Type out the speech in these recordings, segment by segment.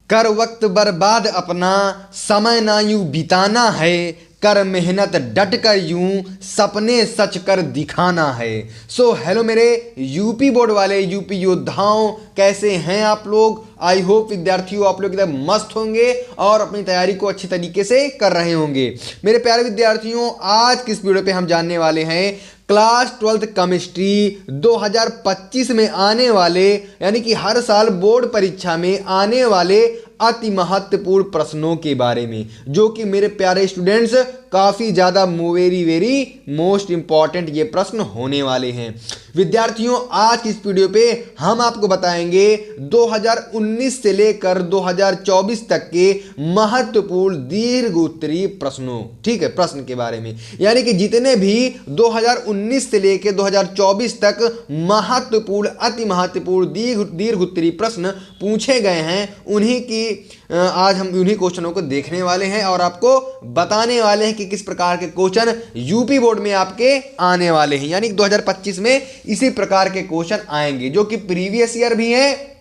कर वक्त बर्बाद अपना समय ना यूं बिताना है, कर मेहनत डट कर यूं सपने सच कर दिखाना है। सो हेलो मेरे यूपी बोर्ड वाले यूपी योद्धाओं, कैसे हैं आप लोग। आई होप विद्यार्थियों आप लोग एकदम मस्त होंगे और अपनी तैयारी को अच्छी तरीके से कर रहे होंगे। मेरे प्यारे विद्यार्थियों, आज किस वीडियो पे हम जानने वाले हैं क्लास 12th केमिस्ट्री 2025 में आने वाले, यानी कि हर साल बोर्ड परीक्षा में आने वाले अति महत्वपूर्ण प्रश्नों के बारे में, जो कि मेरे प्यारे स्टूडेंट्स काफ़ी ज़्यादा वेरी मोस्ट इंपॉर्टेंट ये प्रश्न होने वाले हैं। विद्यार्थियों, आज की इस वीडियो पे हम आपको बताएंगे 2019 से लेकर 2024 तक के महत्वपूर्ण दीर्घ उत्तरीय प्रश्नों, ठीक है, प्रश्न के बारे में। यानी कि जितने भी 2019 से लेकर 2024 तक महत्वपूर्ण अति महत्वपूर्ण दीर्घ उत्तरीय प्रश्न पूछे गए हैं, उन्हीं की आज हम उन्हीं क्वेश्चनों को देखने वाले हैं और आपको बताने वाले हैं कि किस प्रकार के क्वेश्चन यूपी बोर्ड में आपके आने वाले हैं। यानी 2025 में इसी प्रकार के क्वेश्चन आएंगे जो कि प्रीवियस ईयर भी हैं।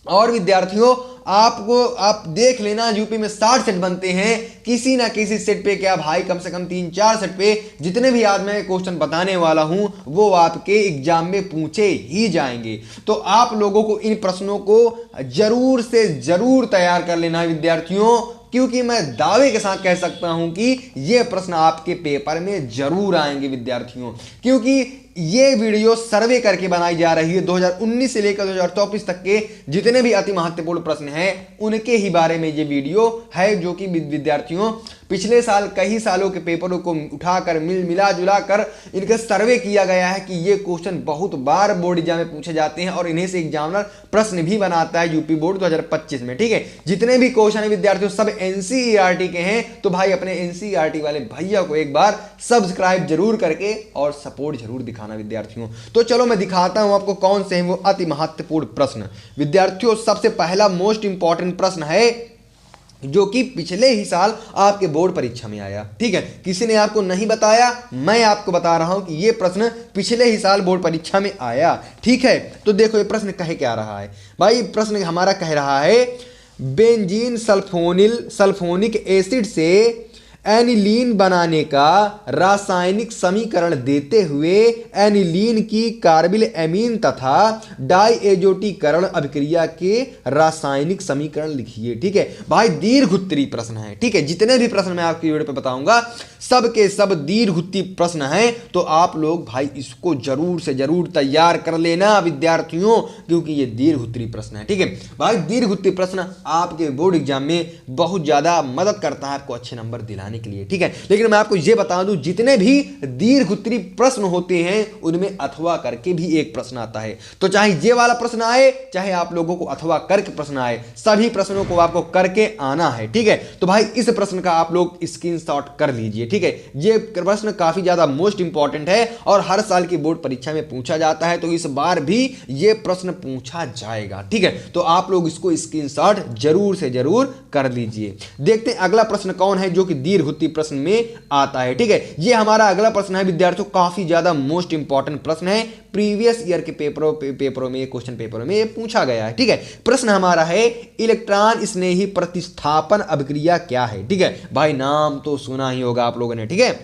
और विद्यार्थियों, आप देख लेना, यूपी में 60 सेट बनते हैं, किसी ना किसी सेट पे क्या भाई कम से कम 3-4 सेट पे जितने भी आज मैं क्वेश्चन बताने वाला हूं वो आपके एग्जाम में पूछे ही जाएंगे। तो आप लोगों को इन प्रश्नों को जरूर से जरूर तैयार कर लेना है विद्यार्थियों, क्योंकि मैं दावे के साथ कह सकता हूं कि ये प्रश्न आपके पेपर में जरूर आएंगे विद्यार्थियों, क्योंकि ये वीडियो सर्वे करके बनाई जा रही है। 2019 से लेकर 2024 तक के जितने भी अति महत्वपूर्ण प्रश्न हैं उनके ही बारे में ये वीडियो है, जो कि विद्यार्थियों पिछले साल कई सालों के पेपरों को उठाकर मिला जुला कर इनका सर्वे किया गया है कि ये क्वेश्चन बहुत बार बोर्ड एग्जाम में पूछे जाते हैं और इन्हें से एग्जामिनर प्रश्न भी बनाता है यूपी बोर्ड 2025 में। ठीक है, जितने भी क्वेश्चन है विद्यार्थियों सब एनसीईआरटी के हैं, तो भाई अपने एनसीईआरटी वाले भैया को एक बार सब्सक्राइब जरूर करके और सपोर्ट जरूर दिखाना विद्यार्थियों। तो चलो मैं दिखाता हूं आपको कौन से हैं वो अति महत्वपूर्ण प्रश्न। विद्यार्थियों, सबसे पहला मोस्ट इंपॉर्टेंट प्रश्न है जो कि पिछले ही साल आपके बोर्ड परीक्षा में आया। ठीक है, किसी ने आपको नहीं बताया, मैं आपको बता रहा हूं कि यह प्रश्न पिछले ही साल बोर्ड परीक्षा में आया। ठीक है, तो देखो ये प्रश्न कह क्या रहा है भाई। प्रश्न हमारा कह रहा है बेंजीन सल्फोनिक एसिड से एनिलीन बनाने का रासायनिक समीकरण देते हुए एनिलीन की कार्बिल एमीन तथा डाइएजोटीकरण अभिक्रिया के रासायनिक समीकरण लिखिए। ठीक है भाई, दीर्घ उत्तरीय प्रश्न है। ठीक है, जितने भी प्रश्न मैं आपकी वीडियो पे बताऊंगा सब के सब दीर्घ उत्तरीय प्रश्न हैं, तो आप लोग भाई इसको जरूर से जरूर तैयार कर लेना विद्यार्थियों, क्योंकि ये दीर्घ उत्तरीय प्रश्न है। ठीक है भाई, दीर्घ उत्तरीय प्रश्न आपके बोर्ड एग्जाम में बहुत ज्यादा मदद करता है आपको अच्छे नंबर दिलाने के लिए। ठीक है, लेकिन मैं आपको यह बता दूं जितने भी दीर्घ उत्तरीय प्रश्न होते हैं उनमें अथवा करके भी एक प्रश्न आता है। तो चाहे ये वाला प्रश्न आए चाहे आप लोगों को अथवा करके प्रश्न आए, सभी प्रश्नों को आपको करके आना है। ठीक है, तो भाई इस प्रश्न का आप लोग स्क्रीनशॉट कर लीजिए। ठीक है, ये प्रश्न काफी ज्यादा मोस्ट इंपॉर्टेंट है और हर साल की बोर्ड परीक्षा में पूछा जाता है, तो इस बार भी ये प्रश्न पूछा जाएगा। ठीक है, तो आप लोग इसको स्क्रीनशॉट जरूर से जरूर कर लीजिए। देखते हैं अगला प्रश्न कौन है जो कि दीर्घ उत्तरीय प्रश्न में आता है। ठीक है, ये हमारा अगला प्रश्न है विद्यार्थियों, काफी ज्यादा मोस्ट इंपॉर्टेंट प्रश्न है, प्रीवियस ईयर के पेपरों में क्वेश्चन पेपरों में ये पूछा गया है। ठीक है, प्रश्न हमारा है इलेक्ट्रॉन स्नेही प्रतिस्थापन अभिक्रिया क्या है। ठीक है भाई, नाम तो सुना ही होगा आप लोगों ने। ठीक है,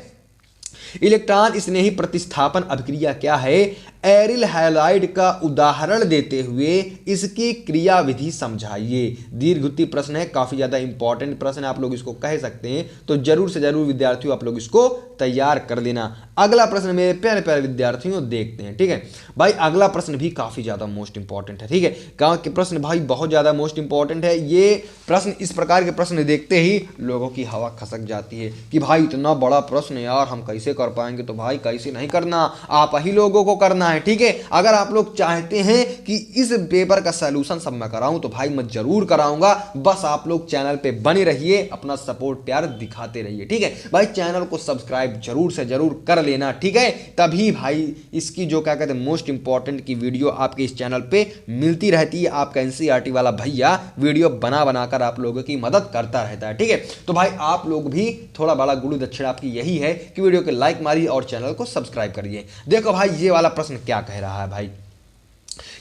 इलेक्ट्रॉन स्नेही प्रतिस्थापन अभिक्रिया क्या है, एरिल हैलाइड का उदाहरण देते हुए इसकी क्रियाविधि समझाइए। दीर्घ उत्तरीय प्रश्न है, काफी ज्यादा इंपॉर्टेंट प्रश्न है, आप लोग इसको कह सकते हैं, तो जरूर से जरूर विद्यार्थियों आप लोग इसको तैयार कर लेना। अगला प्रश्न मेरे प्यारे प्यारे विद्यार्थियों देखते हैं। ठीक है भाई, अगला प्रश्न भी काफी ज्यादा मोस्ट इंपॉर्टेंट है। ठीक है, गांव के प्रश्न भाई बहुत ज्यादा मोस्ट इंपॉर्टेंट है। ये प्रश्न, इस प्रकार के प्रश्न देखते ही लोगों की हवा खसक जाती है कि भाई इतना बड़ा प्रश्न यार हम कैसे कर पाएंगे। तो भाई कैसे नहीं करना, आप ही लोगों को करना है। ठीक है, अगर आप लोग चाहते हैं कि इस पेपर का सलूशन सब मैं कराऊं तो भाई मैं जरूर कराऊंगा, बस आप लोग चैनल पे बने रहिए, अपना सपोर्ट प्यार दिखाते रहिए। ठीक है भाई, चैनल को सब्सक्राइब जरूर से जरूर कर लेना। ठीक है, तभी भाई इसकी जो क्या कहते हैं मोस्ट इंपॉर्टेंट की वीडियो आपके इस चैनल पे मिलती रहती है। आपका एनसीईआरटी वाला भैया वीडियो बना बनाकर आप लोगों की मदद करता रहता है। ठीक है, तो भाई आप लोग भी थोड़ा बड़ा गुरु दक्षिणा आपकी यही है कि वीडियो को लाइक मारिए और चैनल को सब्सक्राइब करिए। देखो भाई, ये वाला प्रश्न क्या कह रहा है भाई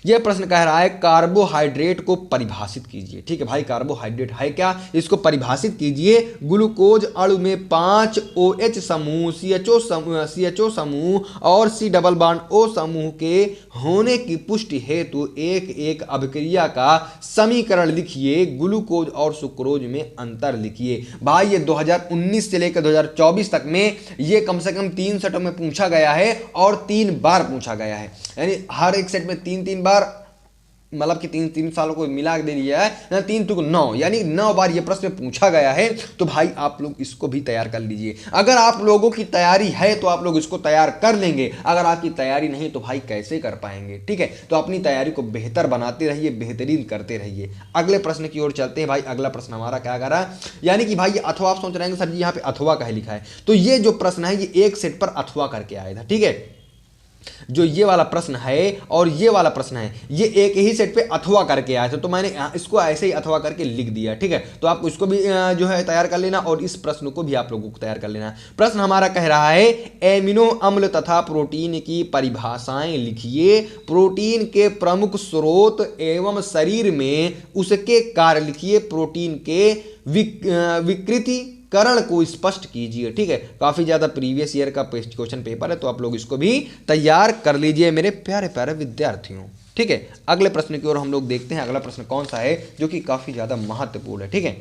यह प्रश्न कह रहा है कार्बोहाइड्रेट को परिभाषित कीजिए। ठीक है भाई, कार्बोहाइड्रेट है क्या, इसको परिभाषित कीजिए। ग्लूकोज अणु में 5 OH समूह, CHO समूह और C डबल बॉन्ड O समूह के होने की पुष्टि हेतु एक एक अभिक्रिया का समीकरण लिखिए। ग्लूकोज और सुक्रोज में अंतर लिखिए। भाई ये 2019 से लेकर 2024 तक में ये कम से कम 3 सेटों में पूछा गया है और 3 बार पूछा गया है, यानी हर एक सेट में 3 बार, मतलब कि 3 सालों को मिला के दे दिया है ना, 3 टू 9, यानी 9 बार ये प्रश्न पूछा गया है। तो भाई आप लोग इसको भी तैयार कर लीजिए। अगर आप लोगों की तैयारी है तो आप लोग इसको तैयार कर लेंगे, अगर आपकी तैयारी नहीं तो भाई कैसे कर पाएंगे। ठीक है, तो अपनी तैयारी को बेहतर बनाते रहिए, बेहतरीन करते रहिए। अगले प्रश्न की ओर चलते हैं भाई। अगला प्रश्न हमारा क्या कर रहा है, यानी कि भाई ये अथवा, आप सोच रहे हैं सर जी यहाँ पे अथवा का है लिखा है, तो ये जो प्रश्न है ये एक सेट पर अथवा करके आया था। ठीक है, जो ये वाला प्रश्न है और ये वाला प्रश्न है ये एक ही सेट पे अथवा करके आया था, तो मैंने इसको ऐसे ही अथवा करके लिख दिया। ठीक है, तो आप इसको भी जो है तैयार कर लेना और इस प्रश्न को भी आप लोगों को तैयार कर लेना। प्रश्न हमारा कह रहा है एमिनो अम्ल तथा प्रोटीन की परिभाषाएं लिखिए। प्रोटीन के प्रमुख स्रोत एवं शरीर में उसके कार्य लिखिए। प्रोटीन के विकृति करण को स्पष्ट कीजिए। ठीक है, काफी ज्यादा प्रीवियस ईयर का क्वेश्चन पेपर है, तो आप लोग इसको भी तैयार कर लीजिए मेरे प्यारे प्यारे विद्यार्थियों। ठीक है, अगले प्रश्न की ओर हम लोग देखते हैं। अगला प्रश्न कौन सा है जो कि काफी ज्यादा महत्वपूर्ण है। ठीक है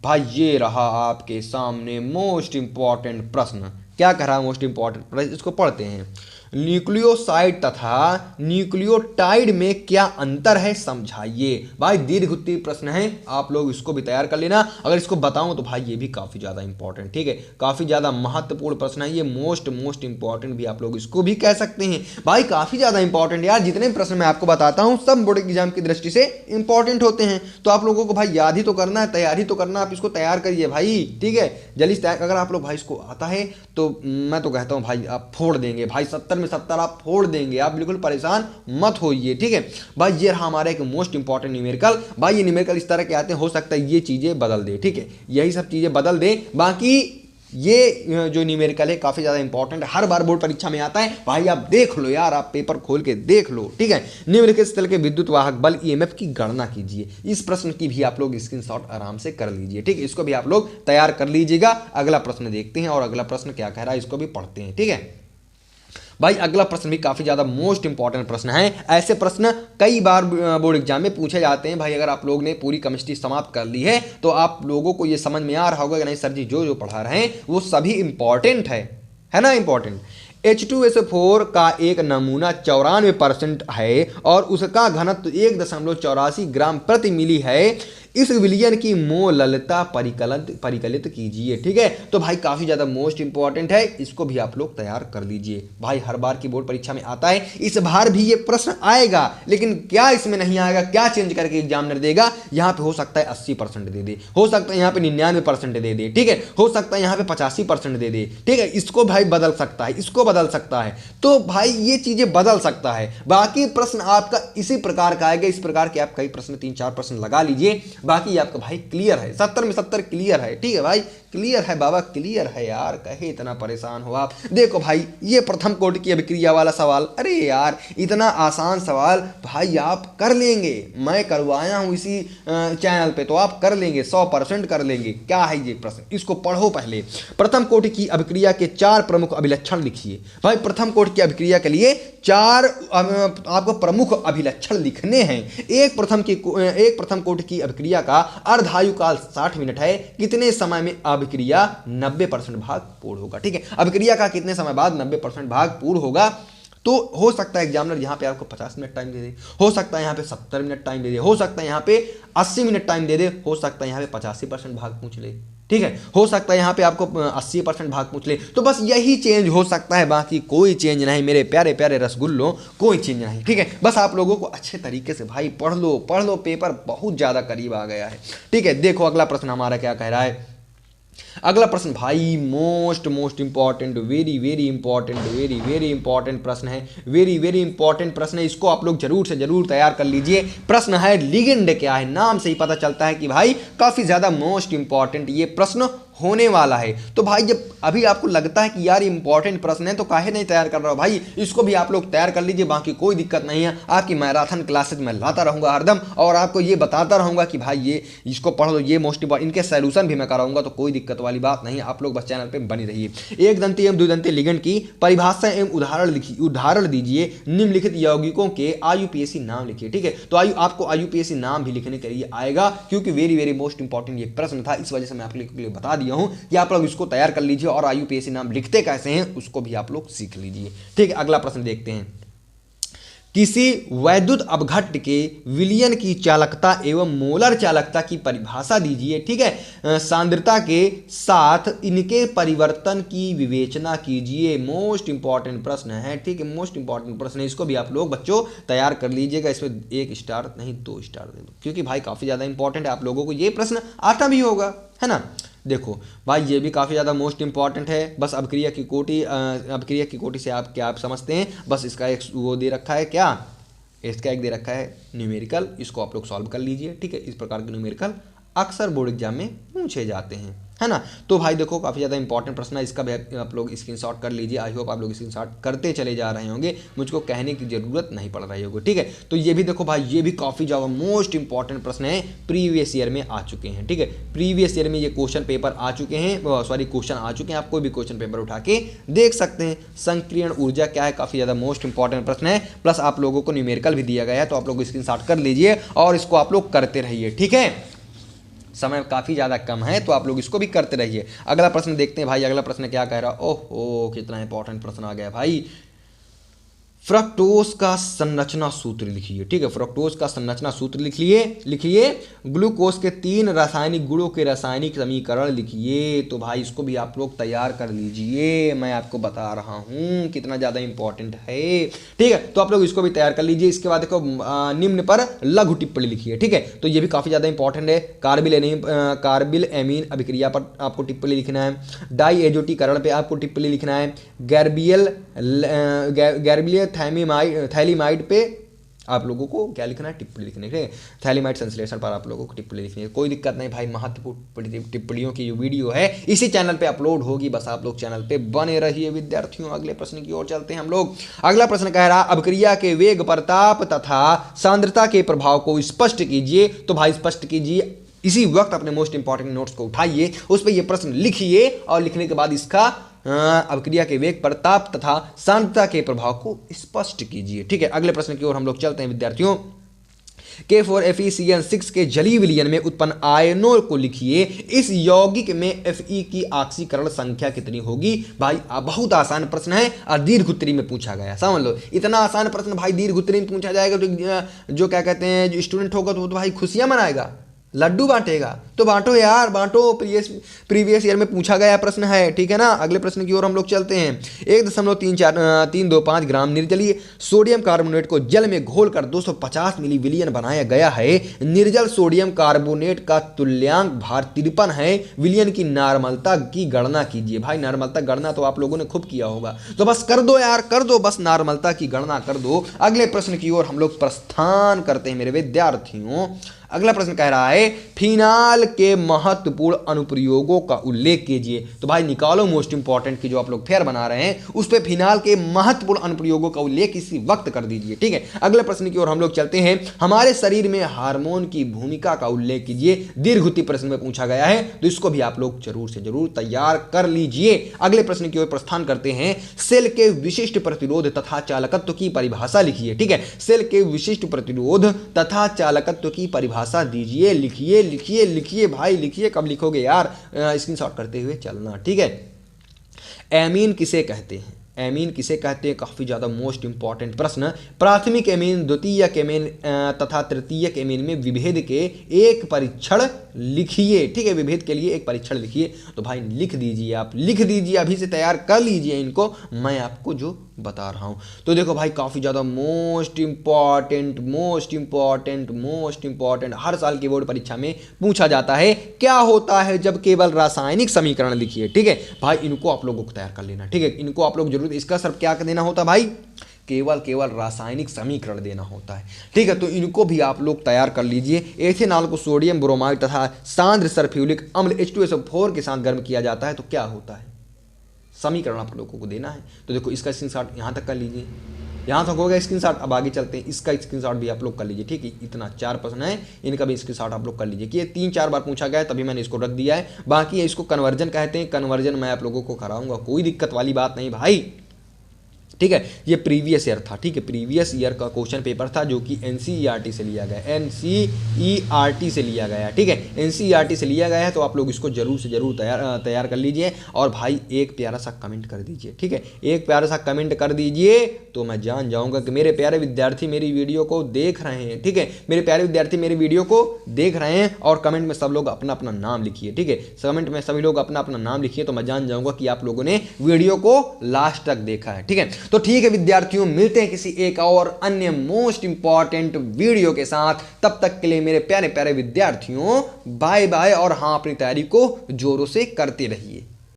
भाई, ये रहा आपके सामने मोस्ट इंपॉर्टेंट प्रश्न। क्या कह रहा है मोस्ट इंपॉर्टेंट प्रश्न, इसको पढ़ते हैं। न्यूक्लियोसाइड तथा न्यूक्लियोटाइड में क्या अंतर है समझाइए। भाई दीर्घ उत्तरीय प्रश्न है, आप लोग इसको भी तैयार कर लेना। अगर इसको बताऊं तो भाई ये भी काफी ज्यादा इंपॉर्टेंट, ठीक है, काफी ज्यादा महत्वपूर्ण प्रश्न है ये। मोस्ट इंपॉर्टेंट भी आप लोग इसको भी कह सकते हैं। भाई काफी ज्यादा इंपॉर्टेंट यार, जितने प्रश्न मैं आपको बताता हूं सब बोर्ड एग्जाम की दृष्टि से इंपॉर्टेंट होते हैं। तो आप लोगों को भाई याद ही तो करना है, तैयारी तो करना, आप इसको तैयार करिए भाई। ठीक है, जल्दी से अगर आप लोग भाई इसको आता है तो मैं तो कहता हूं भाई आप फोड़ देंगे भाई, 70 में 70 आप फोड़ देंगे, आप बिल्कुल परेशान मत होइए। ठीक है भाई, ये रहा हमारा एक मोस्ट इंपॉर्टेंट न्यूमेरिकल। भाई ये न्यूमेरिकल इस तरह के आते हैं, हो सकता है ये चीजें बदल दे। ठीक है, यही सब चीजें बदल दे, बाकी ये जो न्यूमेरिकल है काफी ज्यादा इंपॉर्टेंट, हर बार बोर्ड परीक्षा में आता है। भाई आप देख लो यार, आप पेपर खोल के देख लो। ठीक है, निम्नलिखित स्थल के विद्युत वाहक बल ईएमएफ की गणना कीजिए। इस प्रश्न की भी आप लोग स्क्रीनशॉट आराम से कर लीजिए। ठीक है, इसको भी आप लोग तैयार कर लीजिएगा। अगला प्रश्न देखते हैं और अगला प्रश्न क्या कह रहा है इसको भी पढ़ते हैं। ठीक है भाई, अगला प्रश्न भी काफी ज्यादा मोस्ट इंपॉर्टेंट प्रश्न है। ऐसे प्रश्न कई बार बोर्ड एग्जाम में पूछे जाते हैं। भाई अगर आप लोग ने पूरी केमिस्ट्री समाप्त कर ली है तो आप लोगों को ये समझ में आ रहा होगा कि नहीं सर जी जो जो पढ़ा रहे हैं वो सभी इंपॉर्टेंट है ना इंपॉर्टेंट। H2SO4 का एक नमूना 94% है और उसका घनत्व 1.84 ग्राम प्रति मिली है। इस विलयन की मोललता परिकलित कीजिए। ठीक है, तो भाई काफी ज्यादा मोस्ट इंपॉर्टेंट है, इसको भी आप लोग तैयार कर लीजिए। भाई हर बार की बोर्ड परीक्षा में आता है, इस बार भी ये प्रश्न आएगा, लेकिन क्या इसमें नहीं आएगा, क्या चेंज करके एग्जामिनर देगा। यहाँ पे हो सकता है 80% दे दे, हो सकता है यहाँ पे 99% दे दे। ठीक है, हो सकता है यहाँ पे 85% दे दे। ठीक है, इसको भाई बदल सकता है, इसको बदल सकता है, तो भाई ये चीजें बदल सकता है। बाकी प्रश्न आपका इसी प्रकार का आएगा, इस प्रकार के आप कई प्रश्न 3-4 प्रश्न लगा लीजिए, बाकी आपका भाई क्लियर है, 70 में 70 क्लियर है। ठीक है भाई, क्लियर है बाबा, क्लियर है यार, कहे इतना परेशान हो आप। देखो भाई ये प्रथम कोटि की अभिक्रिया वाला सवाल, अरे यार इतना आसान सवाल भाई आप कर लेंगे, मैं करवाया हूं इसी चैनल पे, तो आप कर लेंगे, 100% कर लेंगे। क्या है ये प्रश्न, इसको पढ़ो पहले। प्रथम कोटि की अभिक्रिया के 4 प्रमुख अभिलक्षण लिखिए। भाई प्रथम कोटि की अभिक्रिया के लिए 4 आपको प्रमुख अभिलक्षण लिखने हैं। एक प्रथम कोटि की अभिक्रिया का अर्धायु काल 60 मिनट है। कितने समय में अभिक्रिया 90% भाग पूर्ण होगा। ठीक है, अभिक्रिया का कितने समय बाद 90% भाग पूर्ण होगा। तो हो सकता है एग्जामिनर यहाँ पे आपको 50 मिनट टाइम दे दे, हो सकता है यहाँ पे 70 मिनट टाइम दे दे, हो सकता है यहाँ पे 80 मिनट टाइम दे दे, हो सकता है यहाँ पे 85% भाग पूछ ले। ठीक है, हो सकता है यहाँ पे आपको 80% भाग पूछ ले। तो बस यही चेंज हो सकता है, बाकी कोई चेंज नहीं मेरे प्यारे प्यारे रसगुल्लों, कोई चेंज नहीं। ठीक है, बस आप लोगों को अच्छे तरीके से भाई पढ़ लो, पेपर बहुत ज़्यादा करीब आ गया है। ठीक है, देखो अगला प्रश्न हमारा क्या कह रहा है। अगला प्रश्न भाई मोस्ट इंपॉर्टेंट, वेरी इंपॉर्टेंट प्रश्न है, वेरी इंपॉर्टेंट प्रश्न है। इसको आप लोग जरूर से जरूर तैयार कर लीजिए। प्रश्न है लिगेंड क्या है। नाम से ही पता चलता है कि भाई काफी ज्यादा मोस्ट इंपॉर्टेंट ये प्रश्न होने वाला है। तो भाई जब अभी आपको लगता है कि यार इंपॉर्टेंट प्रश्न है तो काहे नहीं तैयार कर रहा हो भाई, इसको भी आप लोग तैयार कर लीजिए, बाकी कोई दिक्कत नहीं है। आपकी मैराथन क्लासेज में लाता रहूंगा हरदम और आपको ये बताता रहूंगा कि भाई ये इसको पढ़ लो, ये मोस्ट इंपॉर्टेंट, इनके सॉल्यूशन भी मैं कराऊंगा, तो कोई दिक्कत वाली बात नहीं। आप लोग बस चैनल पे बनी रहिए। एक दंती एवं द्विदंती लिगेंड की परिभाषा एवं उदाहरण दीजिए। निम्नलिखित यौगिकों के आयुपीएसी नाम लिखिए। ठीक है, तो आपको आयुपीएसी नाम भी लिखने के लिए आएगा, क्योंकि वेरी वेरी मोस्ट इंपॉर्टेंट ये प्रश्न था, इस वजह से मैं आप लोगों के लिए बता दिया हूं कि आप लोग इसको तैयार कर लीजिए और आयुपीएसी नाम लिखते कैसे हैं उसको भी आप लोग सीख लीजिए। ठीक है, अगला प्रश्न देखते हैं। किसी वैद्युत अपघट्य के विलयन की चालकता एवं मोलर चालकता की परिभाषा दीजिए। ठीक है, सांद्रता के साथ इनके परिवर्तन की विवेचना कीजिए। मोस्ट इंपॉर्टेंट प्रश्न है। ठीक है, मोस्ट इंपॉर्टेंट प्रश्न है, इसको भी आप लोग बच्चों तैयार कर लीजिएगा। इसमें 1 स्टार नहीं 2 स्टार दे दो, क्योंकि भाई काफी ज्यादा इंपॉर्टेंट है, आप लोगों को ये प्रश्न आता भी होगा, है ना। देखो भाई ये भी काफ़ी ज़्यादा मोस्ट इंपॉर्टेंट है। बस अवक्रिया की कोटि से आप क्या आप समझते हैं, बस इसका एक वो दे रखा है, क्या इसका एक दे रखा है न्यूमेरिकल, इसको आप लोग सॉल्व कर लीजिए। ठीक है, इस प्रकार के न्यूमेरिकल अक्सर बोर्ड एग्जाम में पूछे जाते हैं, है ना। तो भाई देखो काफ़ी ज़्यादा इंपॉर्टेंट प्रश्न है, इसका भी आप लोग स्क्रीनशॉट कर लीजिए। आई होप आप लोग स्क्रीनशॉट करते चले जा रहे होंगे, मुझको कहने की जरूरत नहीं पड़ रही होगी। ठीक है, तो ये भी देखो भाई, ये भी काफ़ी ज़्यादा मोस्ट इंपॉर्टेंट प्रश्न है, प्रीवियस ईयर में आ चुके हैं। ठीक है, प्रीवियस ईयर में ये क्वेश्चन पेपर आ चुके हैं, क्वेश्चन आ चुके हैं, आप कोई भी क्वेश्चन पेपर उठा के देख सकते हैं। संकीर्ण ऊर्जा क्या है, काफ़ी ज़्यादा मोस्ट इंपॉर्टेंट प्रश्न है, प्लस आप लोगों को न्यूमेरिकल भी दिया गया है, तो आप लोग स्क्रीनशॉट कर लीजिए और इसको आप लोग करते रहिए। ठीक है, समय काफ़ी ज़्यादा कम है, तो आप लोग इसको भी करते रहिए। अगला प्रश्न देखते हैं भाई, अगला प्रश्न क्या कह रहा है। ओहो कितना इंपॉर्टेंट प्रश्न आ गया भाई। फ्रक्टोज का संरचना सूत्र लिखिए। ठीक है, फ्रक्टोज का संरचना सूत्र लिखिए। ग्लूकोज के 3 रासायनिक गुणों के रासायनिक समीकरण लिखिए। तो भाई इसको भी आप लोग तैयार कर लीजिए, मैं आपको बता रहा हूं कितना ज़्यादा इंपॉर्टेंट है। ठीक है, तो आप लोग इसको भी तैयार कर लीजिए। इसके बाद देखो निम्न पर लघु टिप्पणी लिखिए। ठीक है, तो ये भी काफ़ी ज़्यादा इंपॉर्टेंट है। कार्बिल एमीन अभिक्रिया पर आपको टिप्पणी लिखना है। डाई एजोटीकरण पे आपको टिप्पणी लिखना है। गैर्बियल थैलीमाइड पे आप लोगों को क्या लिखना है, टिप्पणी लिखनी है। थैलीमाइड संश्लेषण पर आप लोगों को टिप्पणी लिखनी है। कोई दिक्कत नहीं भाई, महत्वपूर्ण टिप्पणियों की जो वीडियो है इसी चैनल पे अपलोड होगी, बस आप लोग चैनल पे बने रहिए विद्यार्थियों। अगले प्रश्न की ओर चलते हैं हम लोग। अगला प्रश्न कह रहा अभिक्रिया के वेग, प्रताप तथा सांद्रता के प्रभाव को स्पष्ट कीजिए। तो भाई स्पष्ट कीजिए, इसी वक्त अपने मोस्ट इंपॉर्टेंट नोट्स को उठाइए, उस पर यह प्रश्न लिखिए और लिखने के बाद इसका अभिक्रिया के वेग, प्रताप तथा सांद्रता के प्रभाव को स्पष्ट कीजिए। ठीक है, अगले प्रश्न की ओर हम लोग चलते हैं विद्यार्थियों। K4FeCN6 के जलीय विलयन में उत्पन्न आयनों को लिखिए। इस यौगिक में Fe की ऑक्सीकरण संख्या कितनी होगी। भाई बहुत आसान प्रश्न है और दीर्घ उत्तरी में पूछा गया, समझ लो। इतना आसान प्रश्न भाई दीर्घ उत्तरी में पूछा जाएगा तो जो क्या कहते हैं जो स्टूडेंट होगा तो भाई खुशियां मनाएगा, लड्डू बांटेगा। तो बांटो यार, बांटो। प्रीवियस ईयर में पूछा गया प्रश्न है। ठीक है ना, अगले प्रश्न की ओर हम लोग चलते हैं। 1.325 ग्राम निर्जलीय सोडियम कार्बोनेट को जल में घोलकर 250 मिली विलयन बनाया गया है। निर्जल सोडियम कार्बोनेट का तुल्यांक भार 53 है। विलयन की नार्मलता की गणना कीजिए। भाई नार्मलता गणना तो आप लोगों ने खूब किया होगा, तो बस कर दो यार, कर दो, बस नार्मलता की गणना कर दो। अगले प्रश्न की ओर हम लोग प्रस्थान करते हैं मेरे विद्यार्थियों। अगला प्रश्न कह रहा है फिनाल के महत्वपूर्ण अनुप्रयोगों का उल्लेख कीजिए। तो भाई निकालो मोस्ट इंपॉर्टेंट की जो आप लोग फेयर बना रहे हैं उस पे फिनाल के महत्वपूर्ण अनुप्रयोगों का उल्लेख इसी वक्त कर दीजिए। ठीक है, अगले प्रश्न की ओर हम लोग चलते हैं। हमारे शरीर में हार्मोन की भूमिका का उल्लेख कीजिए। दीर्घ प्रश्न में पूछा गया है, तो इसको भी आप लोग जरूर से जरूर तैयार कर लीजिए। अगले प्रश्न की ओर प्रस्थान करते हैं। सेल के विशिष्ट प्रतिरोध तथा चालकत्व की परिभाषा लिखिए। ठीक है, सेल के विशिष्ट प्रतिरोध तथा चालकत्व की परिभाषा दीजिए। लिखिए लिखिए लिखिए भाई लिखिए, कब लिखोगे यार, स्क्रीनशॉट करते हुए चलना। ठीक है, एमीन किसे कहते हैं, एमीन किसे कहते हैं, काफी ज्यादा मोस्ट इंपॉर्टेंट प्रश्न। प्राथमिक एमीन, द्वितीयक एमीन तथा तृतीयक एमीन में विभेद के एक परीक्षण लिखिए। ठीक है, विभेद के लिए एक परीक्षण लिखिए। तो भाई लिख दीजिए, आप लिख दीजिए, अभी से तैयार कर लीजिए इनको, मैं आपको जो बता रहा हूं। तो देखो भाई काफी ज्यादा मोस्ट इंपॉर्टेंट हर साल की बोर्ड परीक्षा में पूछा जाता है। क्या होता है जब केवल रासायनिक समीकरण लिखिए। ठीक है भाई, इनको आप लोगों को तैयार कर लेना। ठीक है, इनको आप लोग जरूर, इसका सर्फ क्या देना होता भाई, केवल रासायनिक समीकरण देना होता है। ठीक है, तो इनको भी आप लोग तैयार कर लीजिए। एथेनॉल को सोडियम ब्रोमाइड तथा सांद्र सल्फ्यूरिक अम्ल H2SO4 के साथ गर्म किया जाता है तो क्या होता है, समीकरण आप लोगों को देना है। तो देखो इसका स्क्रीनशॉट यहाँ तक कर लीजिए, यहाँ तक हो गया स्क्रीनशॉट। अब आगे चलते हैं, इसका स्क्रीनशॉट भी आप लोग कर लीजिए। ठीक है, इतना 4 प्रश्न है, इनका भी स्क्रीनशॉट आप लोग कर लीजिए कि ये 3-4 बार पूछा गया है, तभी मैंने इसको रख दिया है। बाकी है इसको कन्वर्जन कहते हैं, कन्वर्जन मैं आप लोगों को कराऊंगा, कोई दिक्कत वाली बात नहीं भाई। ठीक है, ये प्रीवियस ईयर था। ठीक है, प्रीवियस ईयर का क्वेश्चन पेपर था जो कि एनसीईआरटी से लिया गया, एनसीईआरटी से लिया गया। ठीक है, एनसीईआरटी से लिया गया है, तो आप लोग इसको जरूर से जरूर तैयार कर लीजिए। और भाई एक प्यारा सा कमेंट कर दीजिए। ठीक है, एक प्यारा सा कमेंट कर दीजिए तो मैं जान जाऊंगा कि मेरे प्यारे विद्यार्थी मेरी वीडियो को देख रहे हैं। ठीक है, मेरे प्यारे विद्यार्थी मेरी वीडियो को देख रहे हैं। और कमेंट में सब लोग अपना अपना नाम लिखिए। ठीक है, कमेंट में सभी लोग अपना अपना नाम लिखिए, तो मैं जान जाऊंगा कि आप लोगों ने वीडियो को लास्ट तक देखा है। ठीक है, तो ठीक है विद्यार्थियों, मिलते हैं किसी एक और अन्य मोस्ट इंपॉर्टेंट वीडियो के साथ। तब तक के लिए मेरे प्यारे प्यारे विद्यार्थियों बाय बाय। और हाँ, अपनी तैयारी को जोरों से करते रहिए।